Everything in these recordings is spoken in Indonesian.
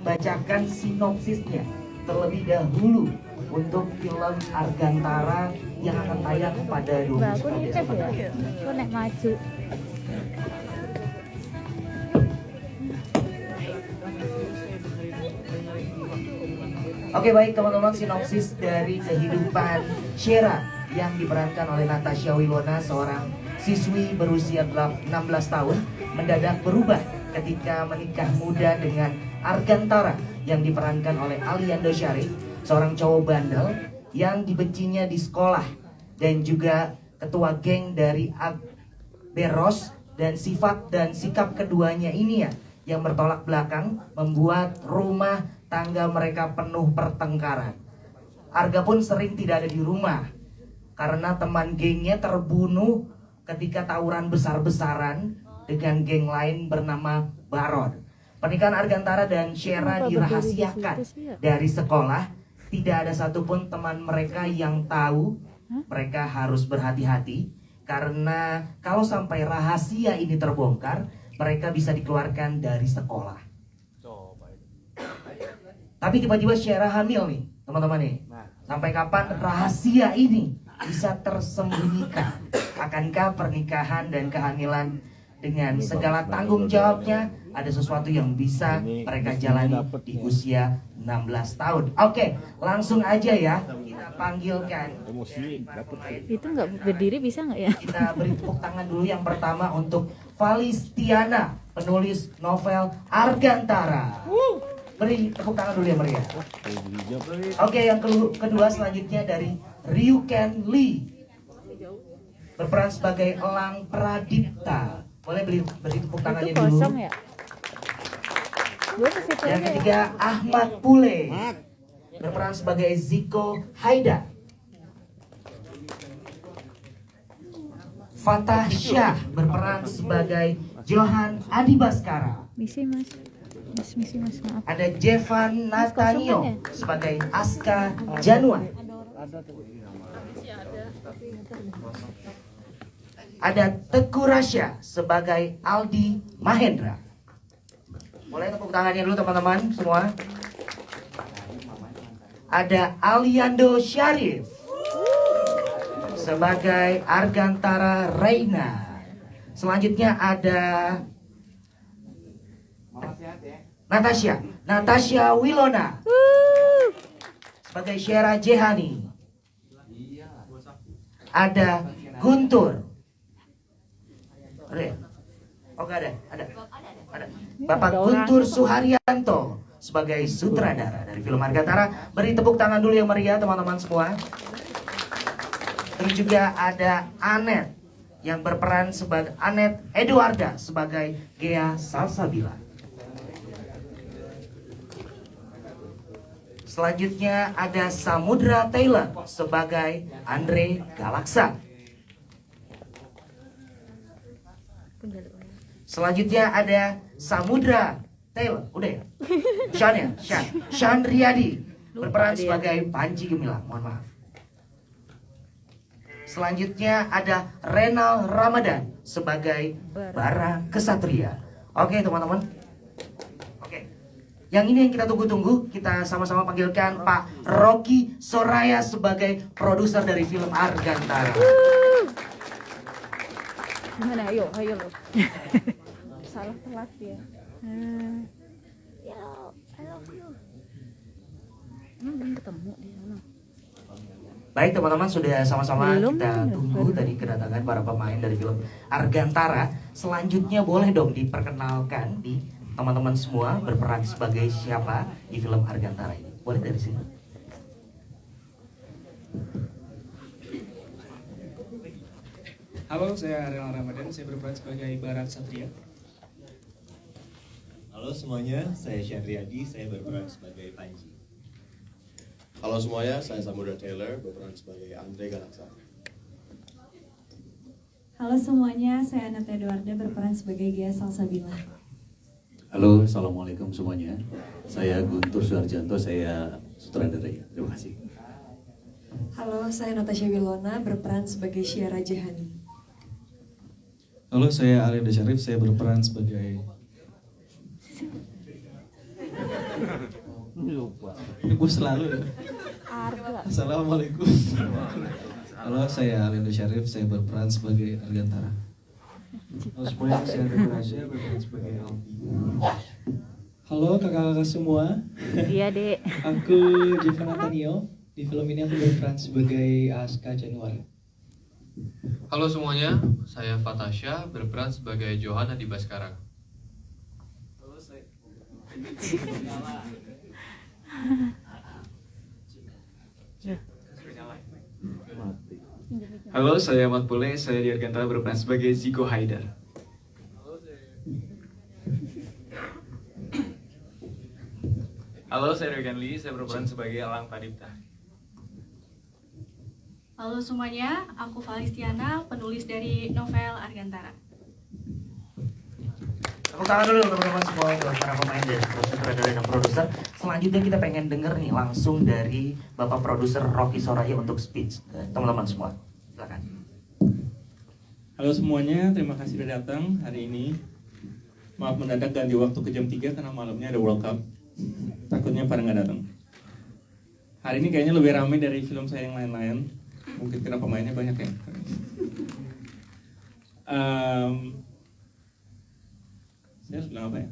Bacakan sinopsisnya terlebih dahulu untuk film Argantara yang akan tayang pada 20 Desember. Aku nek maju. Oke, baik teman-teman, sinopsis dari kehidupan Shera yang diperankan oleh Natasha Wilona, seorang siswi berusia 16 tahun, mendadak berubah ketika menikah muda dengan Argantara yang diperankan oleh Aliando Syarif, seorang cowok bandel yang dibencinya di sekolah dan juga ketua geng dari Beros, dan sifat dan sikap keduanya ini ya yang bertolak belakang membuat rumah tangga mereka penuh pertengkaran. Arga pun sering tidak ada di rumah karena teman gengnya terbunuh ketika tawuran besar-besaran dengan geng lain bernama Baron. Pernikahan Argantara dan Shera dirahasiakan dari sekolah. Tidak ada satupun teman mereka yang tahu. Mereka harus berhati-hati karena kalau sampai rahasia ini terbongkar, mereka bisa dikeluarkan dari sekolah. Tapi tiba-tiba Shera hamil nih, teman-teman nih. Sampai kapan rahasia ini bisa tersembunyikan? Akankah pernikahan dan kehamilan dengan segala tanggung jawabnya ada sesuatu yang bisa mereka jalani di usia 16 tahun? Oke, langsung aja ya kita panggilkan. Itu nggak berdiri bisa nggak ya? Kita beri tepuk tangan dulu yang pertama untuk Valistiana, penulis novel Argantara. Beri tepuk tangan dulu ya Maria. Oke, yang kedua selanjutnya dari Ryuken Lee, berperan sebagai Elang Pradipta. Boleh beri tepuk tangannya Itu dulu. kosong ya? Gue ke situ Yang aja ya. ketiga Ahmad Pule, berperan sebagai Ziko Haida. Fatah Syah berperan sebagai Johan Adibaskara. Misi mas. Misi mas, maaf. Ada Jevan Natanio sebagai Aska Janua. Ada Teguh Rasya sebagai Aldi Mahendra. Boleh tepuk tangannya dulu teman-teman semua. Ada Aliando Syarif sebagai Argantara Reina. Selanjutnya ada Natasha Wilona sebagai Shera Jehani. Ada Guntur. Oh gak ada. Bapak Guntur Suharyanto sebagai sutradara dari film Argantara. Beri tepuk tangan dulu yang meriah teman-teman semua. Terus juga ada Anet yang berperan sebagai Anet Eduarda sebagai Gea Salsabila. Selanjutnya ada Samudra Taylor sebagai Andre Galaksa. Selanjutnya ada Samudra Taylor, udah ya? Sean Riyadi berperan sebagai Panji Gumilang, mohon maaf. Selanjutnya ada Renal Ramadan sebagai Bara Kesatria. Oke teman-teman. Oke. Yang ini yang kita tunggu-tunggu, kita sama-sama panggilkan Pak Rocky Soraya sebagai produser dari film Argantara. Gimana? Ayo loh. Salah telat ya. Yo, I love you. Belum ketemu di sana. Baik teman-teman, sudah sama-sama Belum, kita tunggu tadi kedatangan para pemain dari film Argantara. Selanjutnya boleh dong diperkenalkan di teman-teman semua berperan sebagai siapa di film Argantara ini. Boleh dari sini. Halo, saya Renal Ramadan, saya berperan sebagai Barat Satria. Halo semuanya, saya Sean Riyadi, saya berperan sebagai Panji. Halo semuanya, saya Samudra Taylor, berperan sebagai Andre Galaksa. Halo semuanya, saya Anet Eduarda, berperan sebagai Gea Salsabila. Halo, assalamualaikum semuanya. Saya Guntur Suharjanto, saya sutradara. Terima kasih. Halo, saya Natasha Wilona, berperan sebagai Shera Jehani. Halo, saya Aliando Syarif, saya berperan sebagai Ini gue selalu ya. Arga. Assalamualaikum. Halo, saya Alindo Syarif, saya berperan sebagai Argantara. Halo semuanya, saya Teguh Rasya, berperan sebagai Aldi. Halo kakak-kakak semua, Iya, Dek. aku Jeffrey Nathaniel. Di film ini aku berperan sebagai Aska Januari. Halo semuanya, saya Fatasha, berperan sebagai Johanna di Baskara. Halo, saya Ahmad Pule, saya di Argantara berperan sebagai Ziko Haidar. Halo, saya Regan Lee, saya berperan sebagai Alang Padipta. Halo semuanya, aku Valistiana, penulis dari novel Argantara. Tepuk tangan dulu teman-teman semua untuk para pemain dan sutradara dan produser. Selanjutnya kita pengen denger nih langsung dari Bapak Produser Rocky Soraya untuk speech. Teman-teman semua, silakan. Halo semuanya, terima kasih sudah datang hari ini. Maaf mendadak ganti waktu ke jam 3 karena malamnya ada World Cup. Takutnya pada nggak datang. Hari ini kayaknya lebih ramai dari film saya yang lain-lain. Mungkin karena pemainnya banyak ya. Saya harus bilang apa ya?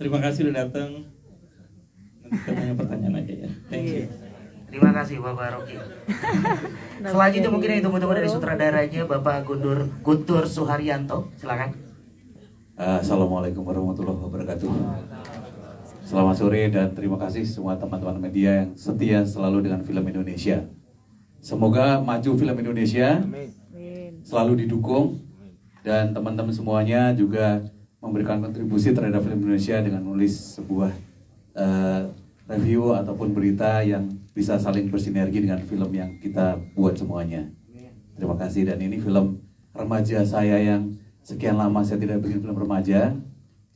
Terima kasih sudah datang. Nanti kita tanya pertanyaan aja ya. Thank you. Terima kasih Bapak Rocky. Selanjutnya mungkin yang ditunggu-tunggu dari sutradaranya Bapak Guntur Suharyanto. Silakan. Assalamualaikum warahmatullahi wabarakatuh. Selamat sore dan terima kasih semua teman-teman media yang setia selalu dengan film Indonesia. Semoga maju film Indonesia, selalu didukung, dan teman-teman semuanya juga memberikan kontribusi terhadap film Indonesia dengan menulis sebuah review ataupun berita yang bisa saling bersinergi dengan film yang kita buat semuanya. Terima kasih, dan ini film remaja saya yang sekian lama saya tidak bikin film remaja,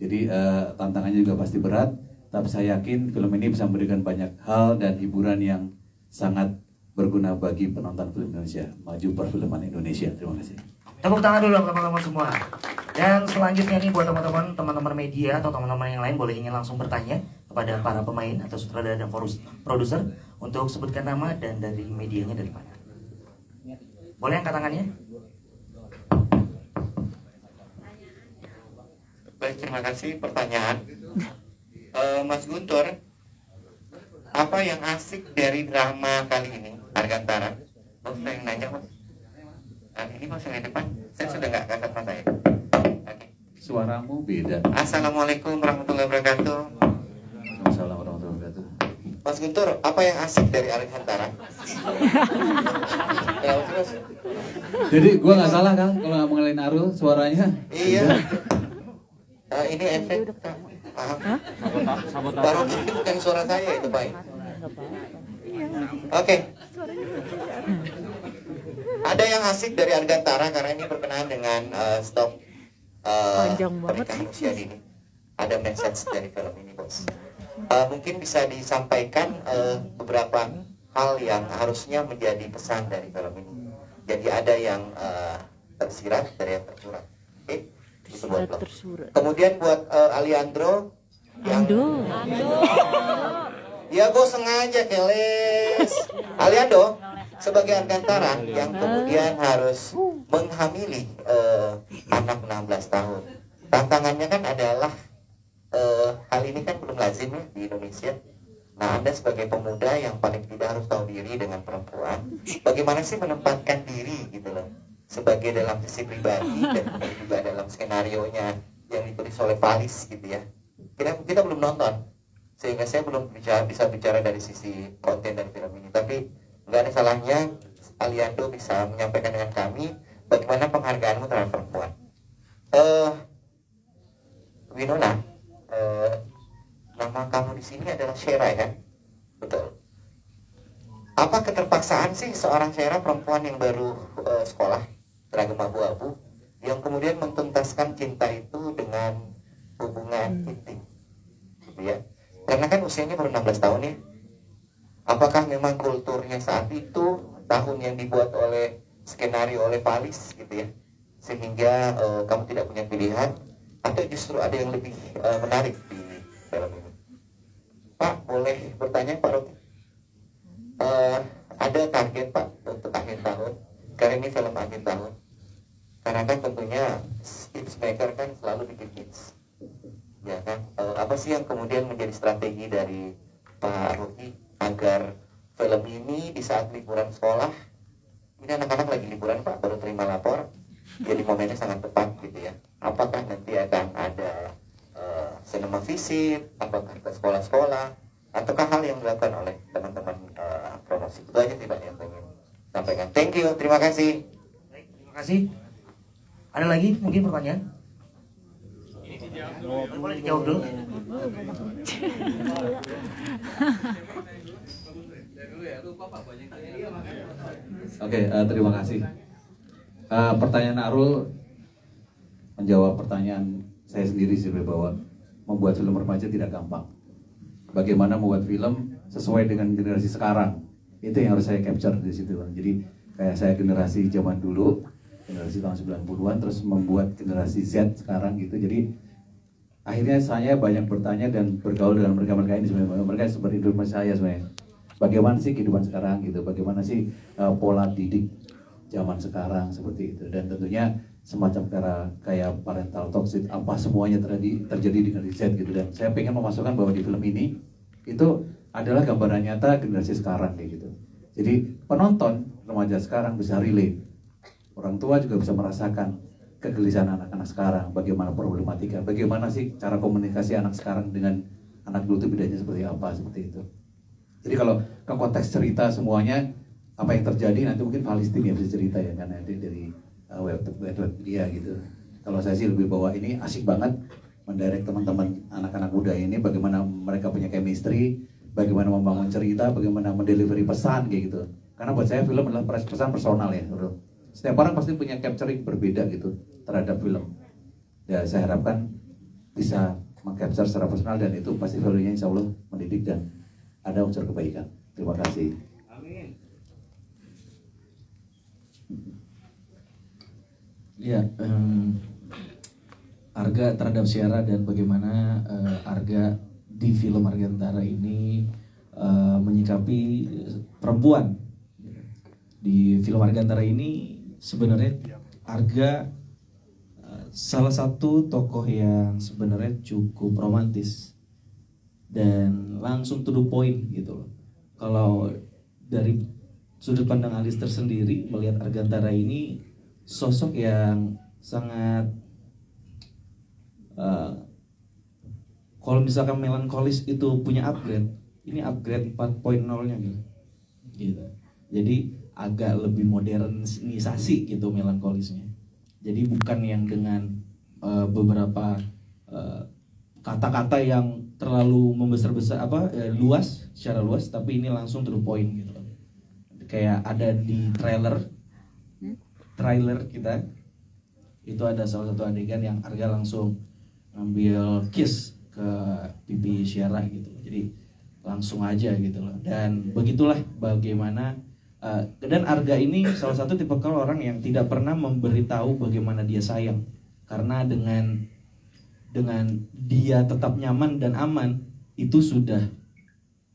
jadi tantangannya juga pasti berat. Tapi saya yakin film ini bisa memberikan banyak hal dan hiburan yang sangat berguna bagi penonton film Indonesia. Maju perfilman Indonesia. Terima kasih. Tepuk tangan dulu teman-teman semua. Dan selanjutnya nih buat teman-teman media atau teman-teman yang lain boleh ingin langsung bertanya kepada para pemain atau sutradara dan produser untuk sebutkan nama dan dari medianya dari mana. Boleh angkat tangannya? Baik, terima kasih. Pertanyaan, Mas Guntur, apa yang asik dari drama kali ini, Argantara? Oh, saya yang nanya, Mas. Ini Mas yang di depan, saya sudah nggak kasat mata ya. Okay. Suaramu beda. Assalamualaikum warahmatullahi wabarakatuh. Assalamualaikum warahmatullahi wabarakatuh. Mas Guntur, apa yang asik dari Argantara? Ya, terus. Jadi gua nggak salah kan kalau nggak mengenalin Arul suaranya? Iya. Ini efek. Baru itu bukan suara saya itu, Pak. Oke. Ada yang asik dari Argantara karena ini berkenaan dengan stok pernikahan usia dini. Ada message dari film ini, Bos. Mungkin bisa disampaikan beberapa hal yang harusnya menjadi pesan dari film ini. Jadi ada yang tersirat dari yang tersurat. Oke. Itu buat lo. Kemudian buat Aliandro yang ya gue sengaja keles Aliando sebagai Argantara yang kemudian harus menghamili anak 16 tahun. Tantangannya kan adalah hal ini kan belum lazim ya di Indonesia. Nah, Anda sebagai pemuda yang paling tidak harus tahu diri dengan perempuan, bagaimana sih menempatkan diri gitu loh, sebagai dalam sisi pribadi dan juga dalam skenario-nya yang ditulis oleh Valis gitu ya. Kita belum nonton, sehingga saya belum bisa bicara dari sisi konten dan film ini. Tapi nggak ada salahnya Aliando bisa menyampaikan dengan kami bagaimana penghargaanmu terhadap perempuan. Winona, nama kamu di sini adalah Shera ya, betul. Apa keterpaksaan sih seorang Shera perempuan yang baru sekolah seragam abu-abu yang kemudian mentuntaskan cinta itu dengan hubungan intim, gitu ya? Karena kan usianya baru 16 tahun ya. Apakah memang kulturnya saat itu tahun yang dibuat oleh skenario oleh Valis gitu ya, sehingga kamu tidak punya pilihan, atau justru ada yang lebih menarik di film ini. Pak, boleh bertanya Pak Rocky? Ada target Pak untuk akhir tahun? Karena ini film akhir tahun. Karena kan tentunya hits maker kan selalu bikin hits, ya kan? Apa sih yang kemudian menjadi strategi dari Pak Rocky agar film ini di saat liburan sekolah, ini anak-anak lagi liburan Pak, baru terima lapor, jadi momennya sangat tepat gitu ya. Apakah nanti akan ada sinema visit, apakah ke sekolah-sekolah, ataukah hal yang dilakukan oleh teman-teman promosi? Itu aja sih Pak yang pengen sampaikan. Thank you, terima kasih. Baik, terima kasih. Ada lagi mungkin pertanyaan? Boleh dijawab dulu. Oke, terima kasih. Pertanyaan Arul menjawab pertanyaan saya sendiri sih, bahwa membuat film remaja tidak gampang. Bagaimana membuat film sesuai dengan generasi sekarang, itu yang harus saya capture di situ. Jadi kayak saya generasi zaman dulu, generasi tahun 90-an, terus membuat generasi Z sekarang gitu. Jadi akhirnya saya banyak bertanya dan bergaul dengan mereka-mereka ini sebenarnya. Mereka seperti hidup saya sebenarnya. Bagaimana sih kehidupan sekarang gitu? Bagaimana sih pola didik zaman sekarang seperti itu? Dan tentunya semacam kayak parental toxic, apa semuanya terjadi di generasi Z gitu. Dan saya pengen memasukkan bahwa di film ini itu adalah gambaran nyata generasi sekarang kayak gitu. Jadi penonton remaja sekarang bisa relate. Orang tua juga bisa merasakan kegelisahan anak-anak sekarang, bagaimana problematika, bagaimana sih cara komunikasi anak sekarang dengan anak dulu itu bedanya seperti apa, seperti itu. Jadi kalau ke konteks cerita semuanya, apa yang terjadi nanti mungkin Palestina ya bisa cerita ya, karena dari web dia gitu. Kalau saya sih lebih bawa ini asik banget mendirect teman-teman anak-anak muda ini, bagaimana mereka punya chemistry, bagaimana membangun cerita, bagaimana mendelivery pesan kayak gitu. Karena buat saya film adalah pesan personal ya, bro. Setiap orang pasti punya capturing berbeda gitu terhadap film. Ya saya harapkan bisa mengcapture secara personal, dan itu pasti value-nya insya Allah mendidik dan ada unsur kebaikan. Terima kasih. Amin. Ya, Arga terhadap Sierra dan bagaimana Arga di film Argantara ini menyikapi perempuan. Di film Argantara ini sebenarnya Arga salah satu tokoh yang sebenarnya cukup romantis dan langsung to the point gitu loh. Kalau dari sudut pandang Alistair sendiri melihat Argantara ini sosok yang sangat kalau misalkan melankolis itu punya upgrade, ini upgrade 4.0-nya gitu. Jadi agak lebih modernisasi gitu melankolisnya. Jadi bukan yang dengan beberapa kata-kata yang terlalu membesar-besar luas, secara luas, tapi ini langsung to the point gitu. Kayak ada di trailer kita itu ada salah satu adegan yang Arga langsung ngambil kiss ke pipi Sierra gitu. Jadi langsung aja gitu loh. Dan begitulah bagaimana dan Arga ini salah satu tipikal orang yang tidak pernah memberitahu bagaimana dia sayang, karena dengan dia tetap nyaman dan aman itu sudah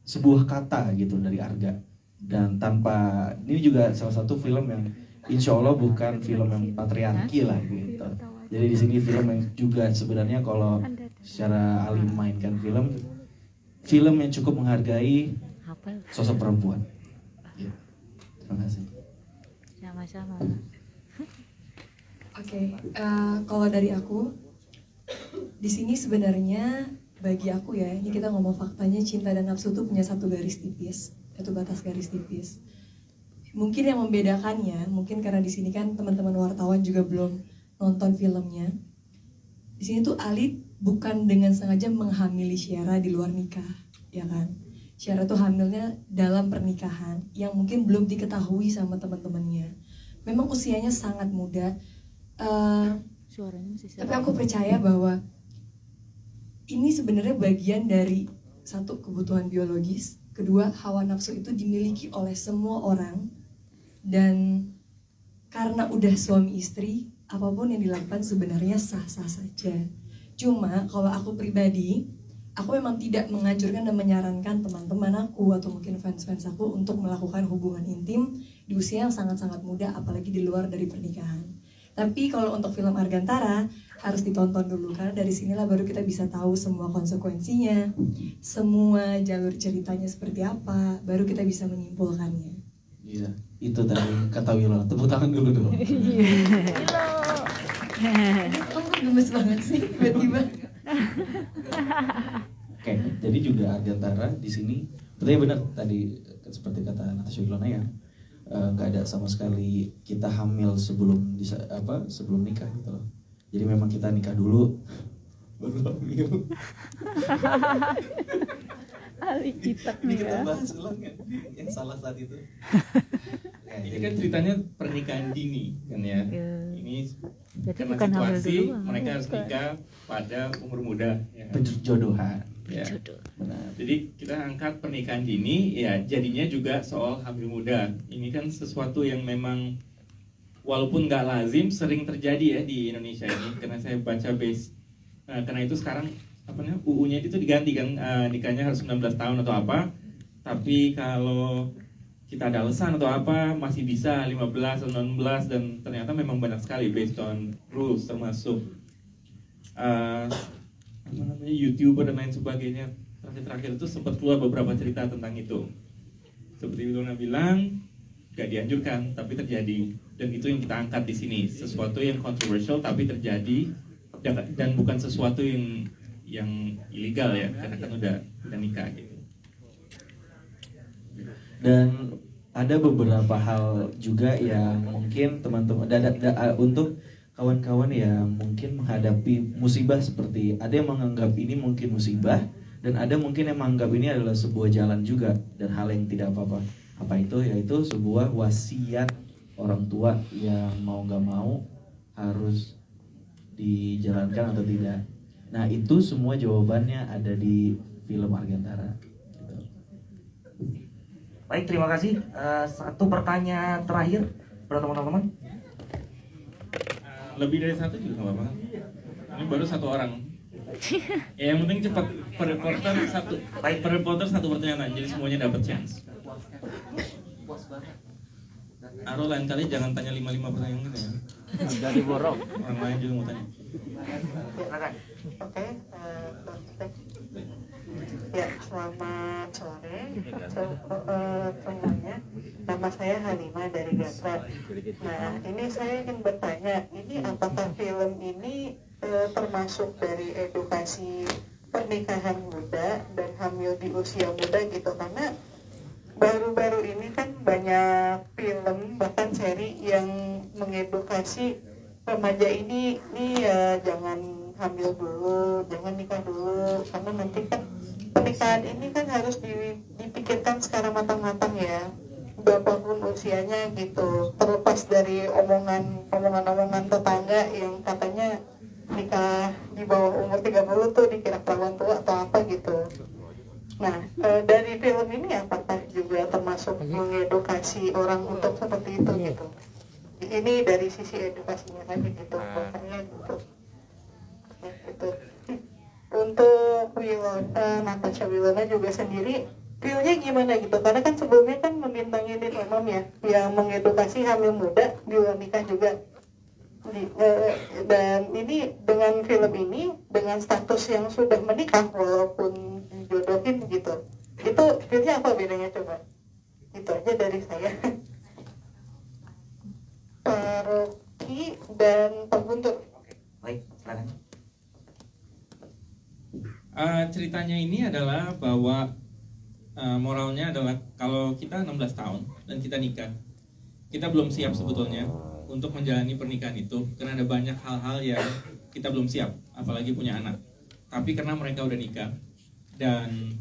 sebuah kata gitu dari Arga. Dan tanpa ini juga salah satu film yang insya Allah bukan film yang patriarki lah gitu. Jadi di sini film yang juga sebenarnya kalau secara alim mainkan film yang cukup menghargai sosok perempuan. Ya. Terima kasih. Sama-sama. Oke, kalau dari aku, di sini sebenarnya bagi aku ya, ini kita ngomong faktanya, cinta dan nafsu tuh punya satu garis tipis, satu batas garis tipis. Mungkin yang membedakannya, mungkin karena di sini kan teman-teman wartawan juga belum nonton filmnya. Di sini tuh Ali bukan dengan sengaja menghamili Sierra di luar nikah, ya kan? Sierra tuh hamilnya dalam pernikahan yang mungkin belum diketahui sama teman-temannya. Memang usianya sangat muda. Tapi aku percaya bahwa ini sebenarnya bagian dari satu, kebutuhan biologis, kedua, hawa nafsu itu dimiliki oleh semua orang, dan karena udah suami istri, apapun yang dilakukan sebenarnya sah-sah saja. Cuma kalau aku pribadi, aku memang tidak menganjurkan dan menyarankan teman-teman aku atau mungkin fans-fans aku untuk melakukan hubungan intim di usia yang sangat-sangat muda, apalagi di luar dari pernikahan. Tapi kalau untuk film Argantara harus ditonton dulu, karena dari sinilah baru kita bisa tahu semua konsekuensinya, semua jalur ceritanya seperti apa, baru kita bisa menyimpulkannya. Iya, itu tadi kata Willow. Tepuk tangan dulu dong. Kamu gemes banget sih tiba-tiba. Oke, jadi juga Argantara di sini betul benar tadi seperti kata Natasha Wilona ya, nggak ada sama sekali kita hamil sebelum sebelum nikah gitu loh. Jadi memang kita nikah dulu baru hamil. Ali citak Ini nih kita ya. bahas ulang ya, yang salah saat itu. Ini kan ceritanya pernikahan dini kan ya. Ini Jadi karena bukan hamil situasi dulu, mereka harus bukan. nikah pada umur muda. Ya. Penjodohan. Ya. Jodoh. Benar. Jadi kita angkat pernikahan dini, ya jadinya juga soal hamil muda. Ini kan sesuatu yang memang walaupun nggak lazim sering terjadi ya di Indonesia ini. Karena saya baca karena itu sekarang UU-nya itu diganti kan, nikahnya harus 19 tahun atau apa. Tapi kalau kita ada alasan atau apa masih bisa 15 atau 16, dan ternyata memang banyak sekali based on rules, termasuk YouTuber dan lain sebagainya. Terakhir itu sempat keluar beberapa cerita tentang itu. Seperti Wilona bilang, gak dianjurkan tapi terjadi, dan itu yang kita angkat di sini, sesuatu yang kontroversial tapi terjadi, dan bukan sesuatu yang ilegal ya, karena kan udah nikah gitu. Dan ada beberapa hal juga yang mungkin teman-teman untuk kawan-kawan yang mungkin menghadapi musibah, seperti ada yang menganggap ini mungkin musibah, dan ada mungkin yang menganggap ini adalah sebuah jalan juga dan hal yang tidak apa-apa. Apa itu? Yaitu sebuah wasiat orang tua yang mau nggak mau harus dijalankan atau tidak. Nah, itu semua jawabannya ada di film Argantara. Baik, terima kasih. Satu pertanyaan terakhir buat teman-teman. Lebih dari satu juga nggak apa-apa. Ini baru satu orang. Ya, yang penting cepat. Per reporter satu pertanyaan, jadi semuanya dapat chance. Aro lain kali jangan tanya 5 pertanyaan gitu ya. Jadi borok. Orang lain juga mau tanya. Oke, ya selamat sore semuanya. Nama saya Halimah dari Gatra. Nah, ini saya ingin bertanya, ini apakah film ini termasuk dari edukasi pernikahan muda dan hamil di usia muda gitu, karena baru-baru ini kan banyak film bahkan seri yang mengedukasi remaja ini ya jangan hamil dulu, jangan nikah dulu, karena nanti kan pernikahan ini kan harus dipikirkan secara matang-matang ya, berapapun usianya gitu, terlepas dari omongan tetangga yang katanya nikah di bawah umur 30 tuh dikira perawan tua atau apa gitu. Nah, dari film ini apakah juga termasuk mengedukasi orang untuk seperti itu gitu? Ini dari sisi edukasinya tadi gitu, makanya gitu. Ya, gitu. Untuk Natasha Wilona juga sendiri, feel-nya gimana gitu? Karena kan sebelumnya kan membintangi Lin Imam ya, yang mengedukasi hamil muda di luar nikah juga. Dan ini dengan film ini, dengan status yang sudah menikah walaupun dijodohin gitu, itu feel-nya apa bedanya coba? Itu aja dari saya. Pak Rocky dan Pak Guntur. Baik, silakan. Ceritanya ini adalah bahwa moralnya adalah kalau kita 16 tahun dan kita nikah, kita belum siap sebetulnya untuk menjalani pernikahan itu, karena ada banyak hal-hal yang kita belum siap, apalagi punya anak. Tapi karena mereka udah nikah dan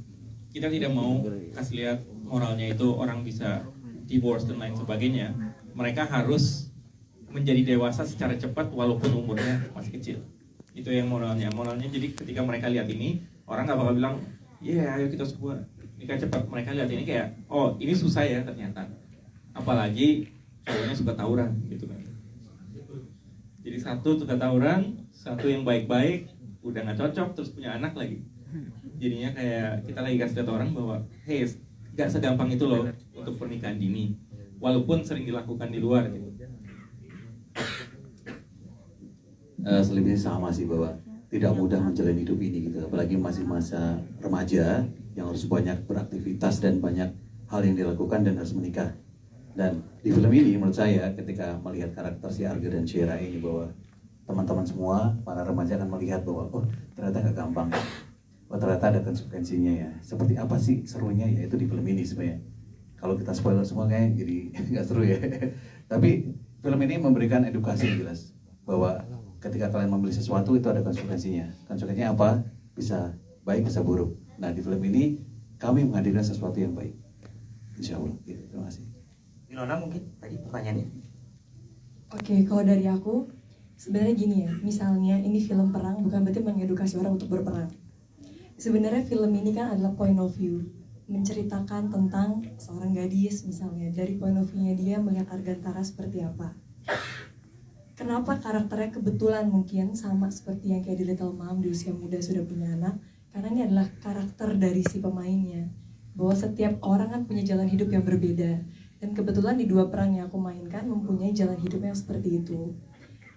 kita tidak mau kasih lihat moralnya itu orang bisa divorce dan lain sebagainya, mereka harus menjadi dewasa secara cepat walaupun umurnya masih kecil. Itu yang moralnya. Jadi ketika mereka lihat ini, orang nggak bakal bilang, ayo kita semua nikah cepat. Mereka lihat ini kayak, oh ini susah ya ternyata. Apalagi cowoknya suka tawuran gitu kan. Jadi satu suka tawuran, satu yang baik-baik, udah nggak cocok, terus punya anak lagi. Jadinya kayak kita lagi kasih lihat orang bahwa hey, gak segampang itu loh untuk pernikahan dini, walaupun sering dilakukan di luar gitu. Selebihnya sama sih, bahwa tidak mudah menjalani hidup ini gitu, apalagi masih masa remaja yang harus banyak beraktivitas dan banyak hal yang dilakukan dan harus menikah. Dan di film ini menurut saya ketika melihat karakter si Arga dan Shera ini, bahwa teman-teman semua para remaja akan melihat bahwa oh ternyata gak gampang, oh ternyata ada konsekuensinya ya. Seperti apa sih serunya ya itu di film ini sebenarnya. Kalau kita spoiler semua kayak jadi nggak seru ya. Tapi film ini memberikan edukasi yang jelas bahwa ketika kalian membeli sesuatu itu ada konsekuensinya. Konsekuensinya apa? Bisa baik bisa buruk. Nah di film ini kami menghadirkan sesuatu yang baik. Insya Allah. Gitu. Terima kasih. Wilona mungkin tadi pertanyaannya. Oke, kalau dari aku sebenarnya gini ya, misalnya ini film perang bukan berarti mengedukasi orang untuk berperang. Sebenarnya film ini kan adalah point of view, menceritakan tentang seorang gadis misalnya, dari point of view-nya dia melihat Argantara seperti apa. Kenapa karakternya kebetulan mungkin sama seperti yang kayak di Little Mom, di usia muda sudah punya anak, karena ini adalah karakter dari si pemainnya, bahwa setiap orang kan punya jalan hidup yang berbeda. Dan kebetulan di dua perang yang aku mainkan mempunyai jalan hidup yang seperti itu.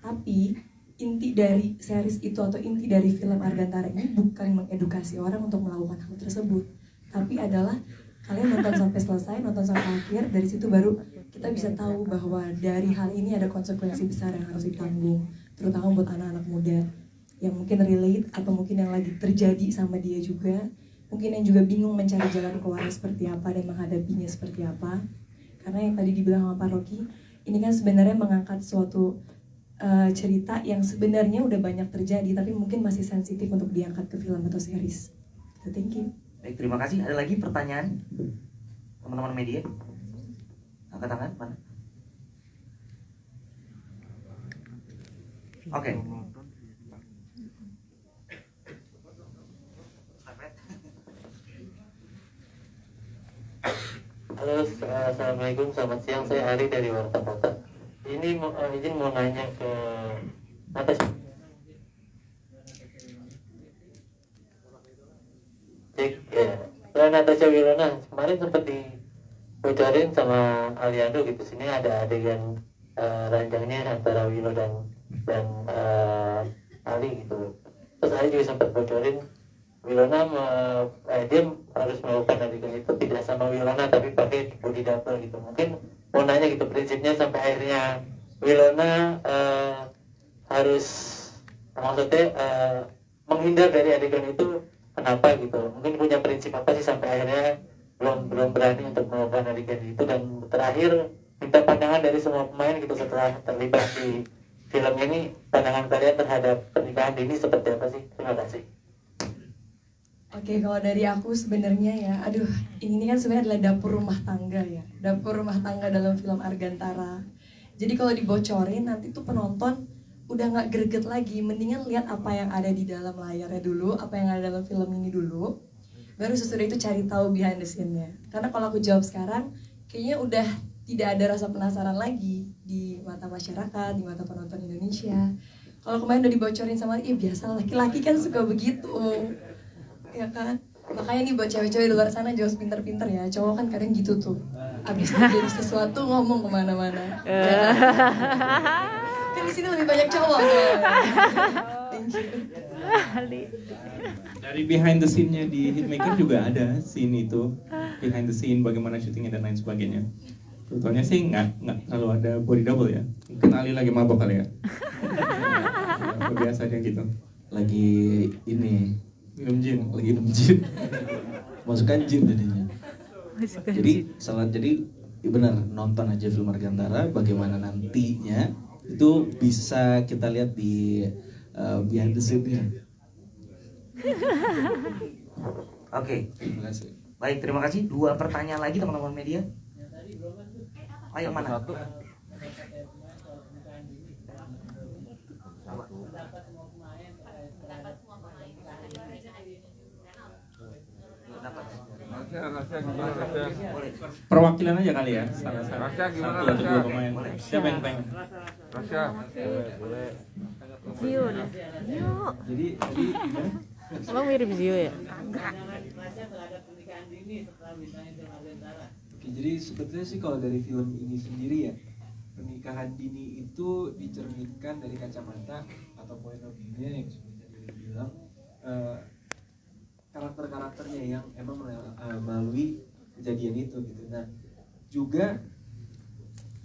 Tapi inti dari series itu atau inti dari film Argantara ini bukan mengedukasi orang untuk melakukan hal tersebut, tapi adalah kalian nonton sampai selesai, nonton sampai akhir, dari situ baru kita bisa tahu bahwa dari hal ini ada konsekuensi besar yang harus ditanggung, terutama buat anak-anak muda yang mungkin relate atau mungkin yang lagi terjadi sama dia juga, mungkin yang juga bingung mencari jalan keluarnya seperti apa dan menghadapinya seperti apa. Karena yang tadi dibilang sama Pak Rocky, ini kan sebenarnya mengangkat suatu cerita yang sebenarnya udah banyak terjadi, tapi mungkin masih sensitif untuk diangkat ke film atau series. Thank you. Baik, terima kasih. Ada lagi pertanyaan teman-teman media? Angkat tangan, mana? Oke. Halo, assalamualaikum, selamat siang. Saya Ari dari Warta Kota. Ini izin mau nanya ke Natasha. Cek ya, Natasha Wilona kemarin sempat dibocorin sama Aliando gitu. Sini ada adegan ranjangnya antara Wilo dan Ali gitu. Terus Ali juga sempat bocorin Wilona dia harus melakukan adegan itu tidak sama Wilona tapi pakai body double gitu. Mungkin mau nanya gitu prinsipnya sampai akhirnya Wilona harus maksudnya menghindar dari adegan itu kenapa gitu. Mungkin punya prinsip apa sih sampai akhirnya belum berani untuk melakukan adegan itu. Dan terakhir minta pandangan dari semua pemain gitu setelah terlibat di film ini, pandangan kalian terhadap pernikahan dini seperti apa sih? Terima kasih. Oke, kalau dari aku sebenarnya ya, ini kan sebenarnya adalah dapur rumah tangga ya, dapur rumah tangga dalam film Argantara. Jadi kalau dibocorin nanti tuh penonton udah nggak greget lagi, mendingan lihat apa yang ada di dalam layarnya dulu, apa yang ada dalam film ini dulu, baru sesudah itu cari tahu behind the scene-nya. Karena kalau aku jawab sekarang, kayaknya udah tidak ada rasa penasaran lagi di mata masyarakat, di mata penonton Indonesia. Kalau kemarin udah dibocorin sama, biasa laki-laki kan suka begitu. Ya kan, makanya nih buat cewek-cewek di luar sana jauh pinter-pinter ya. Cowok kan kadang gitu tuh, abis terjadi sesuatu ngomong kemana-mana ya. Kan di sini lebih banyak cowok ya. Thank you. Dari behind the scene-nya di Hitmaker juga ada scene itu, behind the scene bagaimana syutingnya dan lain sebagainya. Contohnya sih nggak terlalu ada body double ya. Mungkin Ali lagi mabok kali ya. Biasanya gitu. Lagi ini minum jin, lagi minum jin. Masukkan jin tadinya. Jadi benar nonton aja film Argantara, bagaimana nantinya itu bisa kita lihat di behind the scene-nya. Oke. Terima kasih. Baik, terima kasih. 2 pertanyaan lagi teman-teman media. Ayo mana? Satu. Perwakilan aja kali ya, salah satu atau 2 pemain. Siapa yang pengen? Rasya. Zio. Jadi Emang mirip Zio ya? Oke, jadi sebetulnya sih kalau dari film ini sendiri ya, pernikahan dini itu dicerminkan dari kacamata atau point of view-nya yang sebenarnya dia bilang karakter-karakternya yang emang melalui kejadian itu gitu. Nah, juga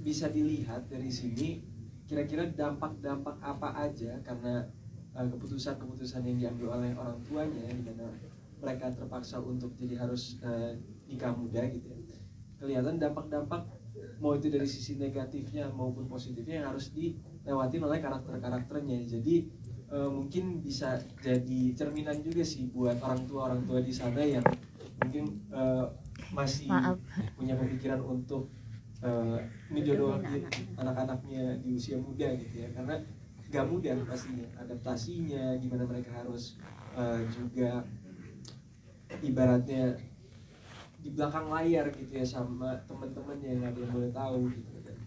bisa dilihat dari sini kira-kira dampak-dampak apa aja karena keputusan-keputusan yang diambil oleh orang tuanya di mana mereka terpaksa untuk jadi harus nikah muda gitu ya. Kelihatan dampak-dampak mau itu dari sisi negatifnya maupun positifnya yang harus dilewatin oleh karakter-karakternya. Jadi mungkin bisa jadi cerminan juga sih buat orang tua di sana yang mungkin masih punya pemikiran untuk menjodohin anak-anaknya di usia muda gitu ya, karena gak mudah pastinya adaptasinya, gimana mereka harus juga ibaratnya di belakang layar gitu ya sama teman-temannya yang nggak ada yang boleh tahu gitu. Dan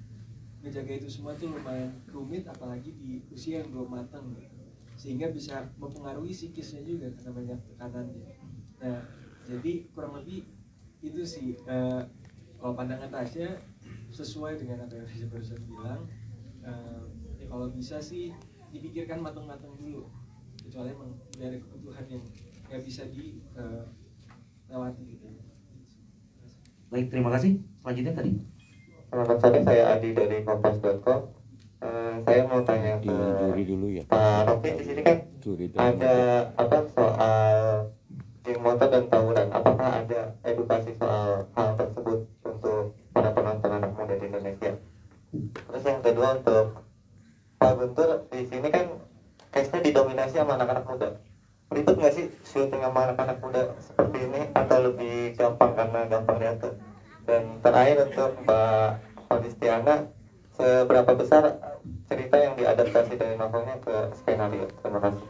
menjaga itu semua tuh lumayan rumit apalagi di usia yang belum matang gitu. Sehingga bisa mempengaruhi psikisnya juga karena banyak tekanannya. Nah, jadi kurang lebih itu sih kalau pandangan Tasya sesuai dengan apa yang Tasya barusan bilang. Ya kalau bisa sih dipikirkan matang-matang dulu, kecuali emang dari kebutuhan yang nggak bisa dilewati gitu. Baik, terima kasih. Selanjutnya tadi. Selamat sore, saya Adi dari Kompas.com. Saya mau tanya ke Pak Rocky, di sini kan ada apa soal geng motor dan tawuran. Apakah ada edukasi soal hal tersebut untuk para penonton anak muda di Indonesia? Terus yang kedua untuk Pak Guntur, di sini kan case-nya didominasi sama anak-anak muda. Ribet nggak sih syuting sama anak-anak muda seperti ini atau lebih gampang karena gampang diatur? Dan terakhir untuk Mbak Falistiana, seberapa besar cerita yang diadaptasi dari novelnya ke skenario? Terima kasih.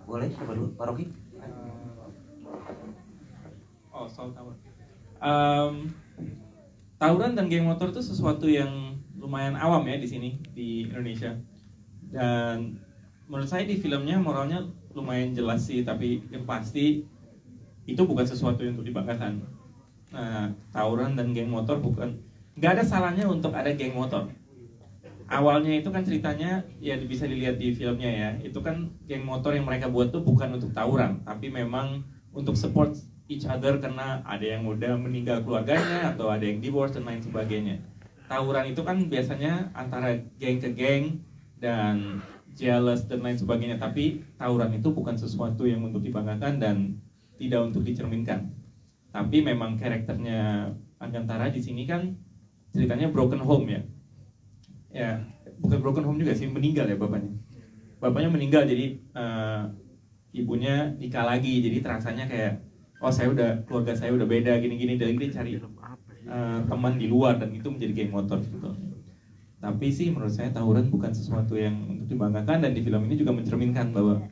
Boleh, siapa dulu? Pak Rocky? Soal tawuran. Tawuran dan geng motor itu sesuatu yang lumayan awam ya di sini di Indonesia. Dan menurut saya di filmnya moralnya lumayan jelas sih, tapi yang pasti itu bukan sesuatu yang untuk dibanggakan. Nah, tawuran dan geng motor nggak ada salahnya untuk ada geng motor. Awalnya itu kan ceritanya ya bisa dilihat di filmnya ya, itu kan geng motor yang mereka buat tuh bukan untuk tawuran, tapi memang untuk support each other karena ada yang udah meninggal keluarganya atau ada yang divorce dan lain sebagainya. Tawuran itu kan biasanya antara geng ke geng dan jealous dan lain sebagainya, tapi tawuran itu bukan sesuatu yang untuk dibanggakan dan tidak untuk dicerminkan. Tapi memang karakternya Angkantara di sini kan ceritanya broken home ya. Ya, bukan broken home juga sih, meninggal ya bapaknya. Bapaknya meninggal jadi ibunya nikah lagi, jadi terasanya kayak keluarga saya udah beda gini-gini, dan dia cari teman di luar dan itu menjadi geng motor sebetulnya. Tapi sih menurut saya tawuran bukan sesuatu yang untuk dibanggakan, dan di film ini juga mencerminkan bahwa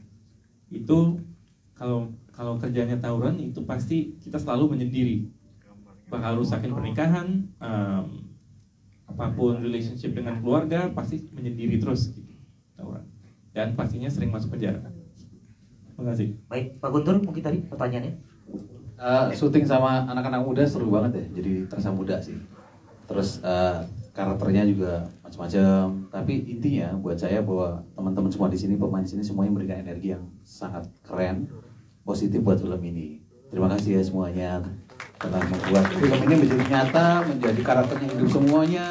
itu kalau kerjanya tawuran itu pasti kita selalu menyendiri, bakal rusakin pernikahan, apapun relationship dengan keluarga pasti menyendiri terus gitu, tawuran, dan pastinya sering masuk penjara. Terima kasih. Baik, Pak Guntur mungkin tadi pertanyaannya. Syuting sama anak-anak muda seru banget ya, jadi terasa muda sih. Terus karakternya juga macam-macam. Tapi intinya buat saya bahwa teman-teman semua di sini, pemain di sini semuanya memberikan energi yang sangat keren, positif buat film ini. Terima kasih ya semuanya telah membuat film ini menjadi nyata, menjadi karakternya hidup semuanya.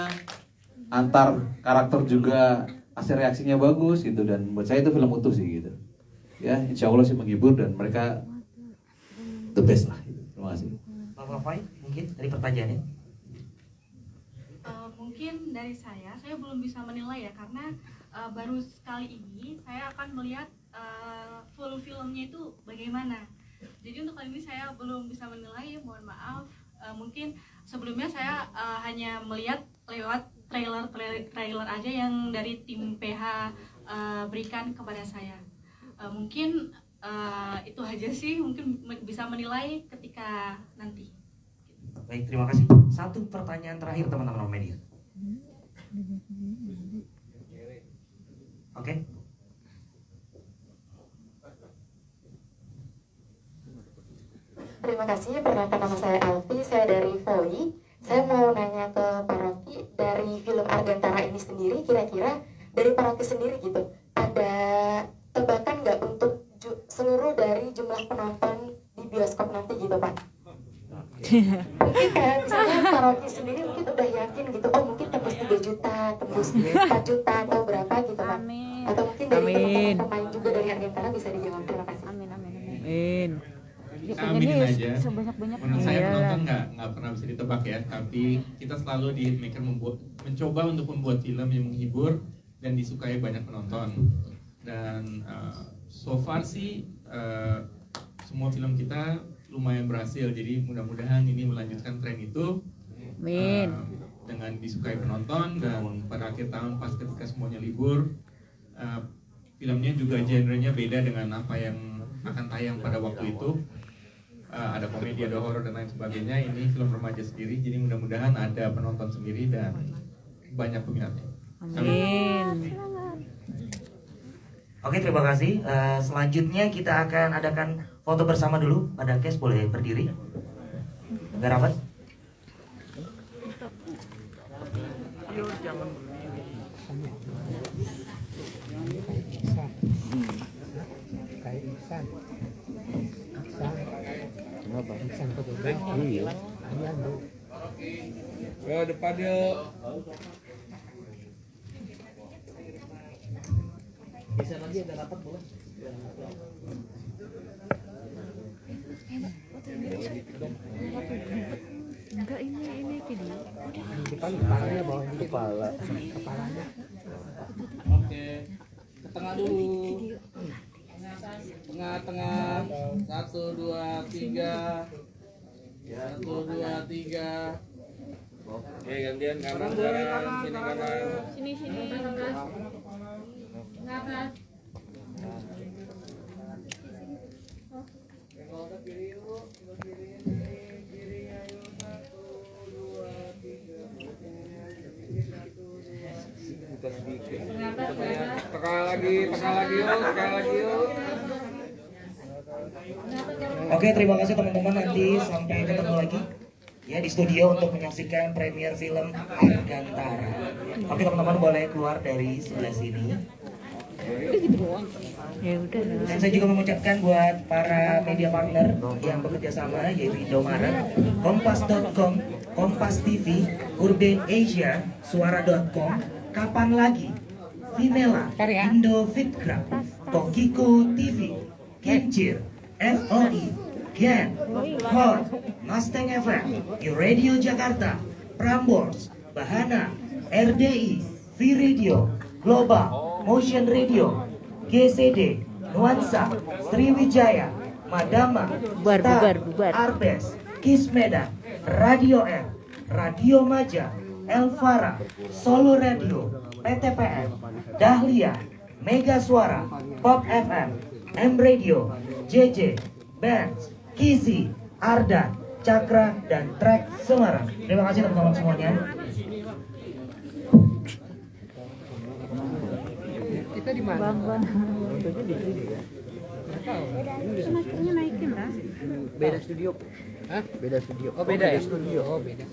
Antar karakter juga hasil reaksinya bagus gitu, dan buat saya itu film utuh sih gitu. Ya, insya Allah sih menghibur dan mereka the best lah. Terima kasih. Bapak Fai, mungkin dari pertanyaannya. Mungkin dari saya belum bisa menilai ya, karena baru sekali ini saya akan melihat full filmnya itu bagaimana. Jadi untuk kali ini saya belum bisa menilai, mohon maaf. Mungkin sebelumnya saya hanya melihat lewat trailer aja yang dari tim PH berikan kepada saya. Mungkin itu aja sih, mungkin bisa menilai ketika nanti. Baik, terima kasih. Satu pertanyaan terakhir teman-teman media. Oke. Terima kasih. Perkenalkan nama saya Alfi, saya dari Voi. Saya mau nanya ke Pak Rocky, dari film Argantara ini sendiri, kira-kira dari Pak Rocky sendiri gitu, ada tebakan nggak untuk seluruh dari jumlah penonton di bioskop nanti gitu Pak? Mungkin kayak misalnya Pak Rocky sendiri mungkin udah yakin gitu, oh mungkin tembus 3 juta, tembus 4 juta atau berapa gitu Pak? Atau mungkin dari teman-teman pemain juga dari Argantara bisa dijawab. Terima kasih. Amin. Aminin aja. Sebanyak-banyak. Menurut saya penonton nggak pernah bisa ditebak ya, tapi kita selalu di hitmaker mencoba untuk membuat film yang menghibur dan disukai banyak penonton. Dan so far sih semua film kita lumayan berhasil, jadi mudah-mudahan ini melanjutkan tren itu. Amin. Dengan disukai penonton, dan pada akhir tahun pas ketika semuanya libur, filmnya juga genrenya beda dengan apa yang akan tayang pada waktu itu. Ada komedi, ada horor dan lain sebagainya. Ini film remaja sendiri, jadi mudah-mudahan ada penonton sendiri dan banyak peminatnya. Amin. Oke, terima kasih. Selanjutnya kita akan adakan foto bersama dulu. Pada Kes boleh berdiri. Nggak rapat. Ke depan yuk. Bisa lagi ada rapat boleh. Enggak, ini gini. Depan kepalanya, bawah dikit. Kepalanya. Oke. Ke tengah dulu. Tengah. 1, 2, 3. 1, 2, 3. Oke, gantian kanan sekarang. Sini kanan. Sini. Kanan. Kalau ke kiri yuk, ke kiri. Kirinya yuk. 1, 2, 3. 1, 2, 3. Tengah lagi yuk. Oke, terima kasih teman-teman, nanti sampai ketemu lagi ya di studio untuk menyaksikan premier film Argantara. Oke teman-teman, boleh keluar dari sebelah sini. Ya udah. Dan saya juga mengucapkan buat para media partner yang bekerja sama, yaitu Indomaret, Kompas.com, Kompas TV, Urban Asia, Suara.com, Kapan Lagi, Vimela, Indofitcraft, Kokiko TV, Kincir, FOI, Gen, Hot, Mustang FM, Radio Jakarta, Prambors, Bahana, RDI, V-Radio, Global, Motion Radio, GCD, Nuansa, Sriwijaya, Madama, Star, Arbes, Kismedan, Radio M, Radio Maja, Elvara, Solo Radio, PTPM, Dahlia, Mega Suara, Pop FM, M Radio, JJ, Bands, Kizi, Ardan, Cakra, dan Track Semarang. Terima kasih teman-teman semuanya. Kita di mana? Naikin lah. Beda studio. Hah? Beda studio. Oh, beda ya? Studio. Oh, beda.